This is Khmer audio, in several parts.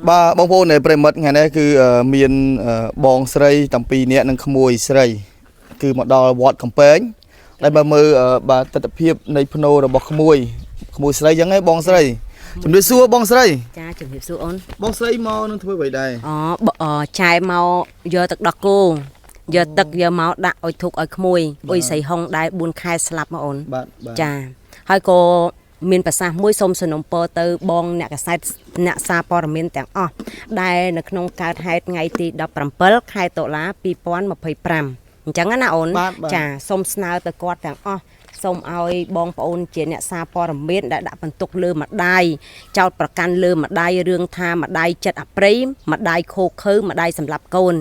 ba bong phone này mất ngày nay cứ miền bong sấy tầm pi nè nâng khmui sấy cứ một đò vọt campaign đây bà mơ bà tập hiệpในพโนเราบอกขโมยสไลยังไงบองสไลจุดด้วยซัวบองสไลจ้าจุดเห็บซัวอ้นบองสไลเมานั่นทำไมไปได้ชายเมาเยอะตักดอกกูเยอะตักเยอะเมาด่าอ้อยทุกอ้อยขโมยอ้อยใส่ห้องได้บุญคายสลับมาอ้นจ้าให้ก็มีภาษามวยสมสนมเปอร์เตอร์บองเนี่ยกษัตริย์เนี่ยซาปอร์เมนแต่งอ๋อได้ในขนมการไทยไงตีดับปรำเปิลไข่โตละปีป้อนมาเผยปรำจังงั้นนะอ้นจ้าสมสนาวตะกอดแต่งอ๋อส้มเอาบองปอนเจเนี่ยซาปอร์เมนได้ดับบรรทุกเรือมาได้เจ้าประกันเรือมาได้เรื่องทามาได้จัดอัปรีมาได้โคคือมาได้สำหรับโกน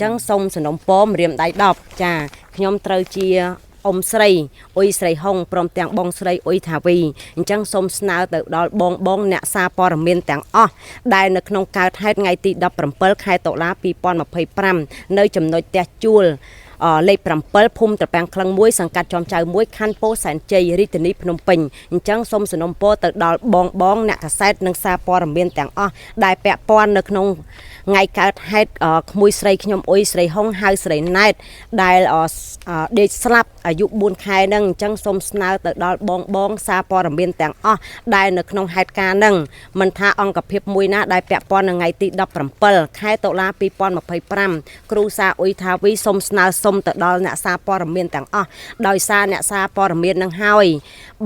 จังส้มสนมป้อมเรียมได้ดอกจ้าขยมเตอเชียอมสไลโอยสไลห้องพร้อมแต่งบองสไลโอยทาวีจังสมสนาวแต่ดอลบองเนี่ยซาปอร์เมนแต่งอ๋อได้ในขนมการไทยไงตีดับปรำเปิลไข่โตละปีปอนมาเผยปรำในจำนวนแต่จูลเลยปรำเปิลพุ่มแต่แปลงคลังมวยสังกัดจอมใจมวยคันโปแสนเจยริตนิพนมปิงจังสมสนมโปแต่ดอลบองเนี่ยกษัตริย์นังซาปอร์เมนแต่งอ๋อได้แปะปอนในขนมไงการให้ขมุยสไลขยมโอยสไลห้องไฮสไลไนท์ได้เดสลับอายุบุญคายนั่งจังสมสนาวแต่ดอลบองซาปอร์เมนแต่งอ๋อได้ในขนมไฮการนั่งมันท่าองกับเพียบมวยนะได้แปะปอนไงตีดับปรำเปิลไข่โตลาปีปอนมาเผยปรำครูซาอุยทาวิสมสนาวสมแต่ดอลเนี่ยซาปอร์เมนแต่งอ๋อโดยซาเนี่ยซาปอร์เมนนั่งห้อย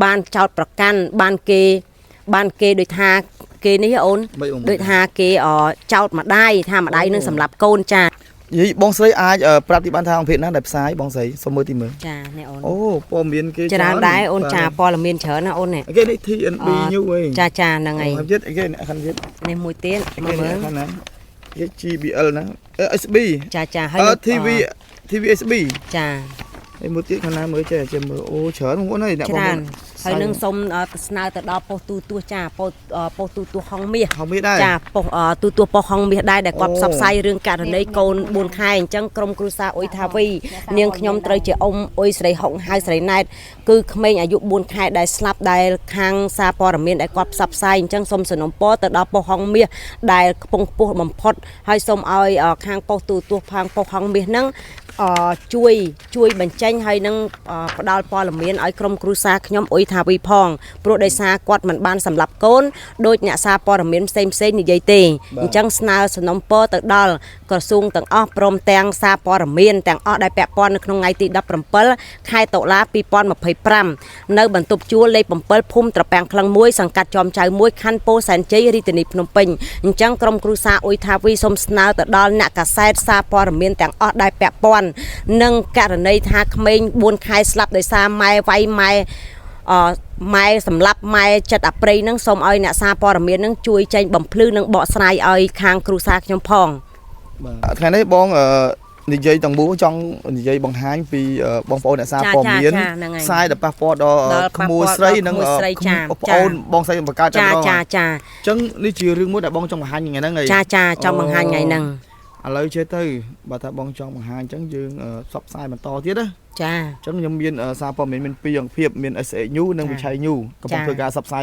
บ้านเจ้าประกันบ้านเกโดยทาเกนี่โอนโดยทาเกเจ้ามาได้ทามาได้นึงสำหรับโกนจ้ายี่บองสไลอาปรับที่บ้านทางเพจนั้นแบบซ้ายบองใส่สมมติมือจ้าเนี่ยโอนโอ้ปอมเมียนเกจะได้โอนจ้าปอละเมียนเฉินนะโอนเนี่ยเกนี่ทีอันบีนิ้วเว้ยจ้านั่งไงคันยึดเกนี่คันยึดในมวยเต้นมาเหมือนคันนั้นเกGBL นะSB จ้าให้ทีวีSB จ้าไอ้มือตีขนาดมือเจ๊มือโอ้เฉินมันก็นี่เนี่ยให้นึ่งส้มสนาแต่ดอกโปตัวจ้าโปตัวห้องเมียได้จ้าตัวปอห้องเมียได้แต่กอบซับไซเรื่องการในโกนบุญคายจังกรมครูซาโอยทาวีเนียงขยมเตยเจอมโอยใส่ห้องไฮใส่ไนท์คือเขมรอายุบุญคายได้สลับได้คางซาปอร์เมียนได้กอบซับไซจังส้มสนมปอแต่ดอกปอห้องเมียได้ปงปูบ่มพดให้ส้มเอาคางปอตัวพังปอห้องเมียนั่งช่วยบรรจัยให้นั่งดาวปอลเมียนไอ้กรมครูซาขยมโอยทาวีพองโปรได้ซากอดมันบานสำหรับโกนโดยเนี่ยซาปอร์เมียนเซนนี่ใหญ่เตจังสนาสนมปอตักดอลกระซุงตังอ้อพรมแตงซาปอร์เมียนแตงอ้อได้แปะปอนในขนมไงตีดับปรำเปิลไข่โตลาปีปอนมาเผยปรำในบรรทุกจั่วเลยปรำเปิลพุ่มตะแปงคลังมวยสังกัดจอมใจมวยคันโปแสนเจยริตนิพนมปิงจังกรมครูซาโอยทาวีสมสนาตักดอลเนี่ยกระแสซาปอร์เมียนแตงอ้อได้แปะปอนนั่งการในทางเขมรบุญคายสลับโดยซาไม้ไว้ไม้สำหรับไม้จัดอัปรีนั่งสมเอาเนี่ยซาปอร์เมียนั่งช่วยใจบ่มพลื้นั่งเบาะสไลเอาคางครูซาขยมพองขณะนี้บองนิยายต่างบูจังนิยายบางหางปีบองปอเนี่ยซาปอร์เมียนทรายแต่ปะปอดขโมยสไลนั่งปอนบองใส่ปากกาจังจังนี่ชื่อเรื่องมุดแต่บองจังบางหางยังไงนั่งไงจังบางหางไงนั่งอะไรเชื่อตื้อบาทบองจังบางหางจังยืนซับไซมันต่อที่นะจังยังมีซาปอร์เมียนเป็นเปียงเพียบมีเอยูนั่งวิชัยยูกับบองเพื่อการซับไซ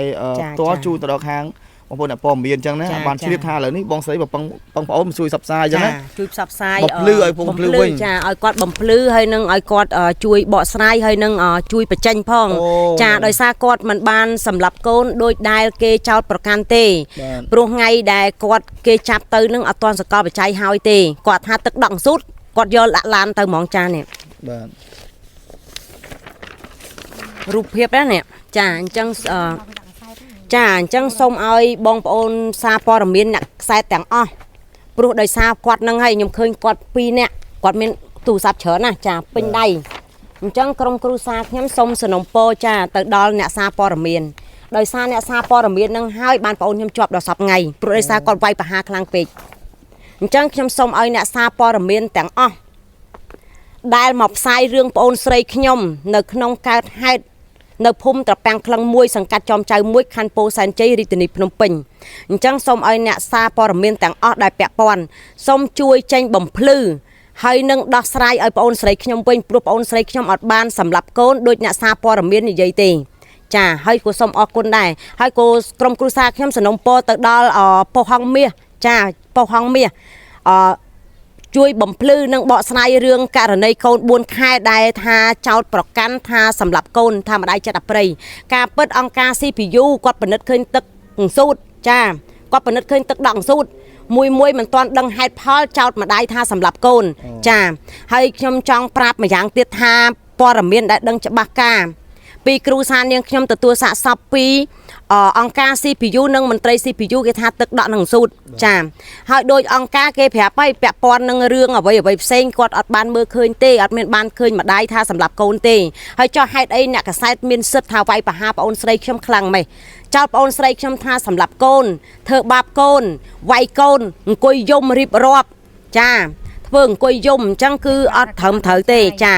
ตัวจูตลอดหางบางคนปอมเมียนจังนะบานชีวิตท่าเหล่านี้บองใส่แบบปังปอมช่วยซับไซจังนะช่วยซับไซบ่พลื้ไอ้พงพลื้วิ่งจ้าไอ้กอดบ่พลื้ให้นั่งไอ้กอดช่วยเบาะไซให้นั่งช่วยประจันพองจ้าโดยซากอดมันบานสำหรับโกนโดยได้เกเจ้าประกันเตปรุงไงได้กอดเกจับเตยนั่งเอาตอนสกอร์ประจัยหายเตกอดหาตึกดังสุดกอดยอละลานเตยมองจ้าเนี่ยรูปเพียบแล้วเนี่ยจ้าจังส้มเอาบองปอนซาปอร์เมียนหนักใส่แต่งอ้อปลุกโดยซากอดนั่งให้ยมเคยกอดปีเนี่ยกอดเมียนตู่ซับเฉินนะจ้าเป็นได้จังกรมครูซาย้ำส้มสนมโปจ้าแต่ดอลเนี่ยซาปอร์เมียนโดยซาเนี่ยซาปอร์เมียนนั่งให้บานปอนย้ำจอบดอกสับไงปลุกโดยซากอดไวปะหาคลังปีกจังย้ำส้มเอาเนี่ยซาปอร์เมียนแต่งอ้อได้หมอบไซเรื่องปอนใส่ขยมในขนมการให้ในพุ่มตะแปงคลังมวยสังกัดจอมใจมวยคันโปแสนเจยริตนิพนมปิงจังส้มเอาเนี่ยซาปอร์เมียนแต่งอ้อได้แปะปอนส้มช่วยใจบ่มพลื้ให้นั่งดอกสไลเอาปอนใส่ขยมเป็นปลุกปอนใส่ขยมอัดบานสำหรับโกนโดยเนี่ยซาปอร์เมียนใหญ่เต ចាហើយគូសុំអរគុណដែរហើយគូក្រុមគ្រួសារខ្ញុំสนំពរទៅដល់ប៉ុស្តិ៍ហងមាសចាប៉ុស្តិ៍ហងមាសជួយបំភ្លឺនិងបកស្រាយរឿងករណីកូន4ខែដែលថាចោតប្រកាន់ថាសម្លាប់កូនថាម្ដាយចិត្តអប្រិយការពិតអង្គការ CPU គាត់ពិនិត្យឃើញទឹកអង្សូតចាគាត់ពិនិត្យឃើញទឹកដក់អង្សូតមួយមិនទាន់ដឹងហេតុផលចោតម្ដាយថាសម្លាប់កូនចាហើយខ្ញុំចង់ប្រាប់ម្យ៉ាងទៀតថាព័ត៌មានដែលដឹងច្បាស់ការពីគ្រូសានាងខ្ញុំទទួលសាកសពពីអង្គការ CPU និងមន្ត្រី CPU គេថាទឹកដក់នឹងស៊ូតចាហើយដោយអង្គការគេប្រាប់ឲ្យពាក់ព័ន្ធនឹងរឿងអ្វីផ្សេងគាត់អត់បានមើលឃើញទេអត់មានបានឃើញម្ដាយថាសម្រាប់កូនទេហើយចោះហេតុអីអ្នកកសែតមានសិទ្ធថាវាយប្រហារប្អូនស្រីខ្ញុំខ្លាំងម៉េចចោលប្អូនស្រីខ្ញុំថាសម្រាប់កូនធ្វើបាបកូនវាយកូនអង្គុយយំរៀបរាប់ចាធ្វើអង្គុយយំអញ្ចឹងគឺអត់ត្រឹមត្រូវទេចា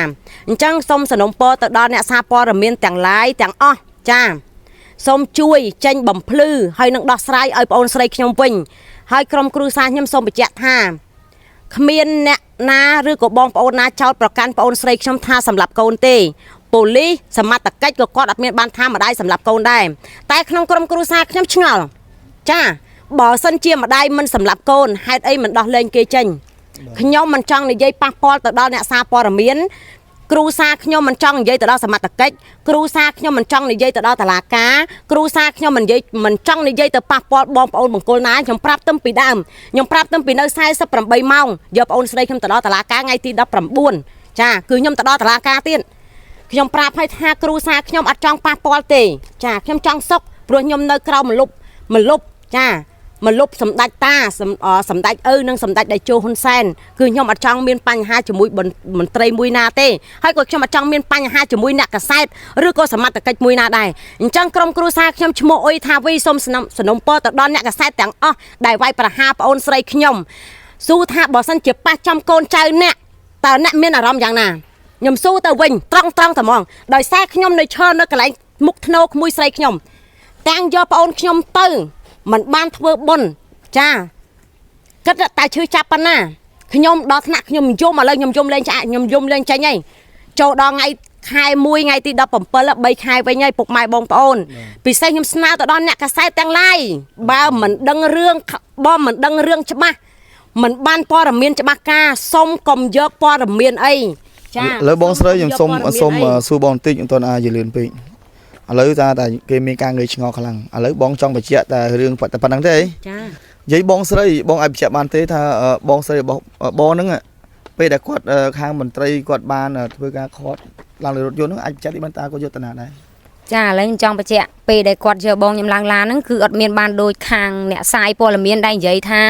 អញ្ចឹងសូមสนំពរទៅដល់អ្នកសារព័ត៌មានទាំងឡាយទាំងអស់ចាសូមជួយចេញបំភ្លឺហើយនឹងដោះស្រាយឲ្យប្អូនស្រីខ្ញុំវិញហើយក្រុមគ្រួសារខ្ញុំសូមបញ្ជាក់ថាគ្មានអ្នកណាឬក៏បងប្អូនណាចោទប្រកាន់ប្អូនស្រីខ្ញុំថាសម្លាប់កូនទេប៉ូលីសសមត្ថកិច្ចក៏គាត់អត់មានបានថាម្ដាយសម្លាប់កូនដែរតែក្នុងក្រុមគ្រួសារខ្ញុំឆ្ងល់ចាបើសិនជាម្ដាយមិនសម្លាប់កូនហេតុអីមិនដោះលែងគេចេញខ្ញុំមិនចង់និយាយប៉ះពាល់ទៅដល់អ្នកសារព័ត៌មានគ្រូសាខ្ញុំមិនចង់និយាយទៅដល់សមត្ថកិច្ចគ្រូសាខ្ញុំមិនចង់និយាយទៅដល់តុលាការគ្រូសាខ្ញុំមិនចង់និយាយទៅប៉ះពាល់បងប្អូនបង្គោលណាខ្ញុំប្រាប់ទៅពីដើមខ្ញុំប្រាប់ទៅពីនៅ48ម៉ោងយកប្អូនស្រីខ្ញុំទៅដល់តុលាការថ្ងៃទី19ចាគឺខ្ញុំទៅដល់តុលាការទៀតខ្ញុំប្រាប់ឲ្យថាគ្រូសាខ្ញុំអត់ចង់ប៉ះពាល់ទេចាខ្ញុំចង់សុខព្រោះខ្ញុំនៅក្រៅមលុបចាមលុបសម្ដេចតាសម្ដេចឪនិងសម្ដេចតេជោហ៊ុនសែនគឺខ្ញុំអត់ចង់មានបញ្ហាជាមួយមន្ត្រីមួយណាទេហើយក៏ខ្ញុំអត់ចង់មានបញ្ហាជាមួយអ្នកកសែតឬក៏សមត្ថកិច្ចមួយណាដែរអញ្ចឹងក្រុមគ្រួសារខ្ញុំឈ្មោះអុយថាវីសូមสนំពរទៅដល់អ្នកកសែតទាំងអស់ដែលវាយប្រហារប្អូនស្រីខ្ញុំស៊ូថាបើសិនជាប៉ះចំកូនចៅអ្នកតើអ្នកមានអារម្មណ៍យ៉ាងណាខ្ញុំស៊ូទៅវិញត្រង់តែហ្មងដោយសារខ្ញុំនៅឈរនៅកន្លែងមុខធ្នោក្មួយស្រីខ្ញុំតាំងយកប្អូនខ្ញុំទៅមិនបានធ្វើបុណ្យចាគិតតែឈឺចាប់ប៉ុណ្ណាខ្ញុំដល់ថ្នាក់ខ្ញុំយំឥឡូវខ្ញុំយំលេងឆ្អាក់ខ្ញុំយំលេងចេញហើយចូលដល់ថ្ងៃខែ1ថ្ងៃទី17 3ខែវិញហើយពុកម៉ែបងប្អូនពិសេសខ្ញុំស្នើទៅដល់អ្នកកសែតទាំងឡាយបើមិនដឹងរឿងច្បាស់មិនបានព័ត៌មានច្បាស់ការសុំកុំយកព័ត៌មានអីចាឥឡូវបងស្រីខ្ញុំសុំសួរបងបន្តិចអត់ទាន់អាចលឿនពេកឥឡូវតែគេមានការងើយឆ្ងល់ខ្លាំងឥឡូវបងចង់បញ្ជាក់តែរឿងប៉ុណ្្នឹងទេចានិយាយបងស្រីបងអាចបញ្ជាក់បានទេថាបងស្រីរបស់បងហ្នឹងពេលដែលគាត់ខាងមន្ត្រីគាត់បានធ្វើការខាត់ឡើងលើរថយន្តហ្នឹងអាចបញ្ជាក់ទីបានតាគាត់យកតាណាដែរចាឥឡូវខ្ញុំចង់បញ្ជាក់ពេលដែលគាត់យកបងខ្ញុំឡើងឡានហ្នឹងគឺអត់មានបានដូចខាងអ្នកសាយព័ត៌មានដែលនិយាយថា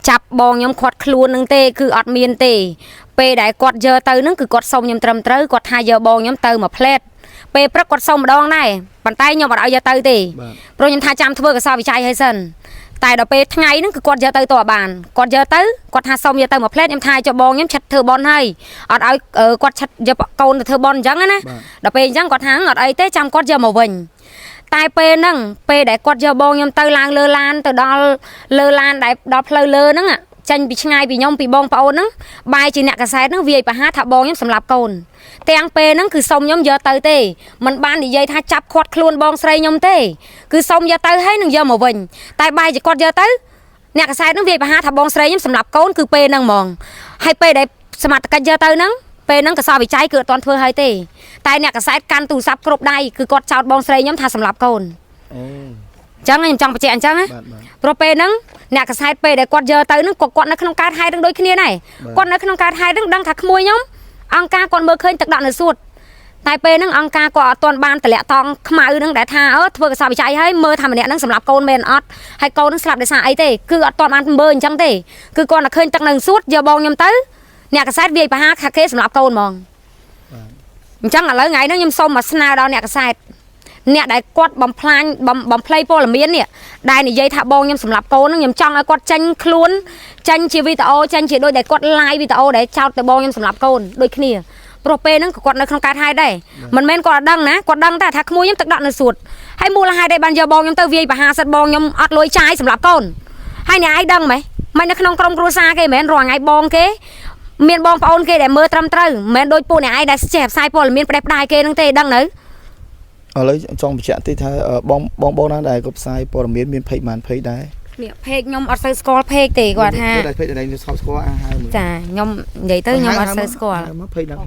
ចាប់បងខ្ញុំខាត់ខ្លួនហ្នឹងទេគឺអត់មានទេពេលដែលគាត់យកទៅហ្នឹងគឺគាត់សុំខ្ញុំត្រឹមត្រូវគាត់ថាយកបងខ្ញុំទៅមួយផ្លែតពេលព្រឹកគាត់សុំម្ដងដែរប៉ុន្តែខ្ញុំអត់ឲ្យយកទៅទេព្រោះខ្ញុំថាចាំធ្វើកសោវិច័យឲ្យសិនតែដល់ពេលថ្ងៃហ្នឹងគឺគាត់យកទៅបានគាត់យកទៅគាត់ថាសុំយកទៅមួយផ្លែតខ្ញុំថាchoបងខ្ញុំឆិតធ្វើបន់ហើយអត់ឲ្យគាត់ឆិតយកកូនទៅធ្វើបន់អញ្ចឹងណាដល់ពេលអញ្ចឹងគាត់ថាអត់អីទេចាំគាត់យកមកវិញតែពេលហ្នឹងពេលដែលគាត់យកបងខ្ញុំទៅឡើងលើឡានទៅដល់លើឡានដែលដល់ផ្លូវលើហ្នឹងចេញពីឆ្ងាយពីខ្ញុំពីបងប្អូនហ្នឹងបែរជាអ្នកកសែតហ្នឹងវាយប្រហារថាបងខ្ញុំសម្លាប់កូនទាំងពេលហ្នឹងគឺសុំខ្ញុំយកទៅទេមិនបាននិយាយថាចាប់ខាត់ខ្លួនបងស្រីខ្ញុំទេគឺសុំយកទៅហើយនឹងយកមកវិញតែបែរជាគាត់យកទៅអ្នកកសែតហ្នឹងវាយប្រហារថាបងស្រីខ្ញុំសម្លាប់កូនគឺពេលហ្នឹងហ្មងហើយពេលដែលសមត្ថកិច្ចយកទៅហ្នឹងពេលហ្នឹងកសោវិច័យគឺអត់ទាន់ធ្វើឲ្យទេតែអ្នកកសែតកាន់ទូរស័ព្ទគ្រប់ដៃគឺគាត់ចោទបងស្រីខ្ញុំថាសម្លាប់កូនអូអញ្ចឹងខ្ញុំចង់បញ្ជាក់អញ្ចឹងណាព្រោះពេលហ្នឹងអ្នកកសែតពេលដែលគាត់យកទៅហ្នឹងគាត់នៅក្នុងកើតហេតុនឹងដូចគ្នាដែរគាត់នៅក្នុងកើតហេតុហ្នឹងដឹងថាក្មួយខ្ញុំអង្គការគាត់មើលឃើញទឹកដក់នៅសួតតែពេលហ្នឹងអង្គការគាត់អត់ទាន់បានតម្លាក់តងខ្មៅហ្នឹងដែលថាធ្វើកសោវិច័យហើយមើលថាម្នាក់ហ្នឹងសម្រាប់កូនមែនអត់ហើយកូនហ្នឹងស្លាប់ដោយសារអីទេគឺអត់ទាន់បានមើលអញ្ចឹងទេគឺគាត់តែឃើញទឹកនៅសួតយកបងខ្ញុំទៅអ្នកកសែតវាយប្រហារថាគេសម្រាប់កូនហ្មងអញ្ចឹងឥឡូវថ្ងៃហ្នឹងខ្ញុំសូមមកស្នើដល់អ្នកកសែតអ្នកដែលគាត់បំផ្លាញបំភ្លៃព័ត៌មាននេះដែលនិយាយថាបងខ្ញុំសម្លាប់កូនហ្នឹងខ្ញុំចង់ឲ្យគាត់ចេញខ្លួនចេញជាវីដេអូចេញជាដូចដែលគាត់ live វីដេអូដែលចោទទៅបងខ្ញុំសម្លាប់កូនដូចគ្នាព្រោះពេលហ្នឹងក៏គាត់នៅក្នុងកើតហេតុដែរមិនមែនគាត់អត់ដឹងណាគាត់ដឹងតែថាក្មួយខ្ញុំទឹកដក់នៅសួតហើយមូលហេតុដែលបានយកបងខ្ញុំទៅវាយប្រហារសិតបងខ្ញុំអត់លុយចាយសម្រាប់កូនហើយអ្នកឯងដឹងไหมនៅក្នុងក្រុមគ្រួសារគេមិនមែនរាល់ថ្ងៃបងគេមានបងប្អូនគេដែលមើលត្រឹមត្រូវមិនមែនដូចពួកអ្នកឯងដែលចេះផ្សាយព័ត៌មានផ្ដេសផ្ដាយគេហ្នឹងទេដឹងនៅ ឥឡូវចង់បញ្ជាក់តិចថាបងណាដែលគាត់ផ្សាយព័ត៌មានមានភ័យបានភ័យដែរ នេះពេកខ្ញុំអត់សូវស្គាល់ពេកទេគាត់ថា តែភ័យតែស្គាល់ស្គាល់អាហើយមើល ចាខ្ញុំនិយាយទៅខ្ញុំអត់សូវស្គាល់ មកភ័យដល់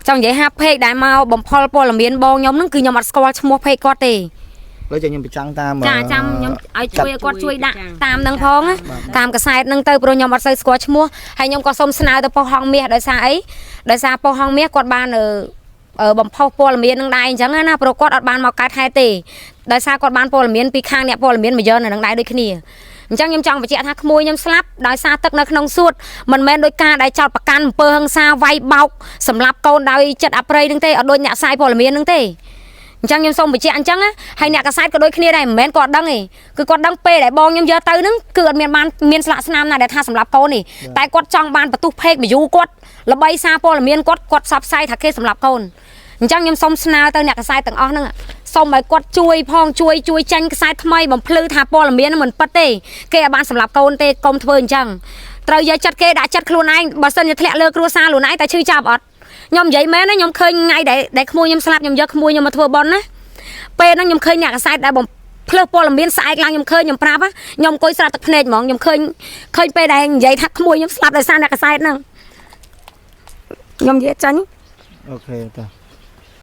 ចង់និយាយហាពេកដែលមកបំផុលព័ត៌មានបងខ្ញុំហ្នឹងគឺខ្ញុំអត់ស្គាល់ឈ្មោះពេកគាត់ទេ លើខ្ញុំប្រចាំងតាម ចាចាំខ្ញុំឲ្យជួយគាត់ជួយដាក់តាមនឹងផងតាមកសែតហ្នឹងទៅព្រោះខ្ញុំអត់សូវស្គាល់ឈ្មោះហើយខ្ញុំក៏សូមស្នើទៅប៉ុស្តិ៍ហងមាសដោយសារអីដោយសារប៉ុស្តិ៍ហងមាសគាត់បានបំផុសព័ត៌មាននឹងដែរអញ្ចឹងណាព្រោះគាត់អត់បានមកកើតហេតុទេដោយសារគាត់បានព័ត៌មានពីខាងអ្នកព័ត៌មានមកយកនៅនឹងដែរដូចគ្នាអញ្ចឹងខ្ញុំចង់បញ្ជាក់ថាក្មួយខ្ញុំស្លាប់ដោយសារទឹកនៅក្នុងសួតមិនមែនដោយការដែលចោតប្រកាន់អំពើហិង្សាវាយបោកសម្លាប់កូនដោយចិត្តអប្រិយនឹងទេអត់ដូចអ្នកផ្សាយព័ត៌មាននឹងទេអញ្ចឹងខ្ញុំសូមបញ្ជាក់អញ្ចឹងហើយអ្នកកសែតក៏ដូចគ្នាដែរមិនមែនគាត់ដឹងទេគឺគាត់ដឹងពេលដែលបងខ្ញុំយកទៅហ្នឹងគឺអត់មានស្លាកស្នាមណាដែលថាសម្រាប់កូនទេតែគាត់ចង់បានបន្ទុះភេកមកយូគាត់ល្បីសារព័ត៌មានគាត់ផ្សព្វផ្សាយថាគេសម្រាប់កូនអញ្ចឹងខ្ញុំសូមស្នើទៅអ្នកកសែតទាំងអស់ហ្នឹងសូមឲ្យគាត់ជួយផងជួយចាញ់កសែតថ្មីបំភ្លឺថាព័ត៌មានហ្នឹងមិនពិតទេគេអាចបានសម្រាប់កូនទេកុំធ្វើអញ្ចឹងត្រូវយកចិត្តគេដាក់ចិត្តខ្លួនឯងបើសិនជាធ្លាក់លើគ្រួសារខ្លួនឯងតែឈឺចាប់អត់ខ្ញុំនិយាយមែនណាខ្ញុំឃើញថ្ងៃដែលក្មួយខ្ញុំស្លាប់ខ្ញុំយកក្មួយខ្ញុំមកធ្វើបន់ណាពេលហ្នឹងខ្ញុំឃើញអ្នកកសែតដែលបំភ្លើសព័ត៌មានស្អែកឡើងខ្ញុំឃើញខ្ញុំប្រាប់ខ្ញុំអង្គុយស្រក់ទឹកភ្នែកហ្មងខ្ញុំឃើញពេលដែលនិយាយថាក្មួយខ្ញុំស្លាប់ដោយសារអ្នកកសែតហ្នឹងខ្ញុំនិយាយចាញ់ អូខេតា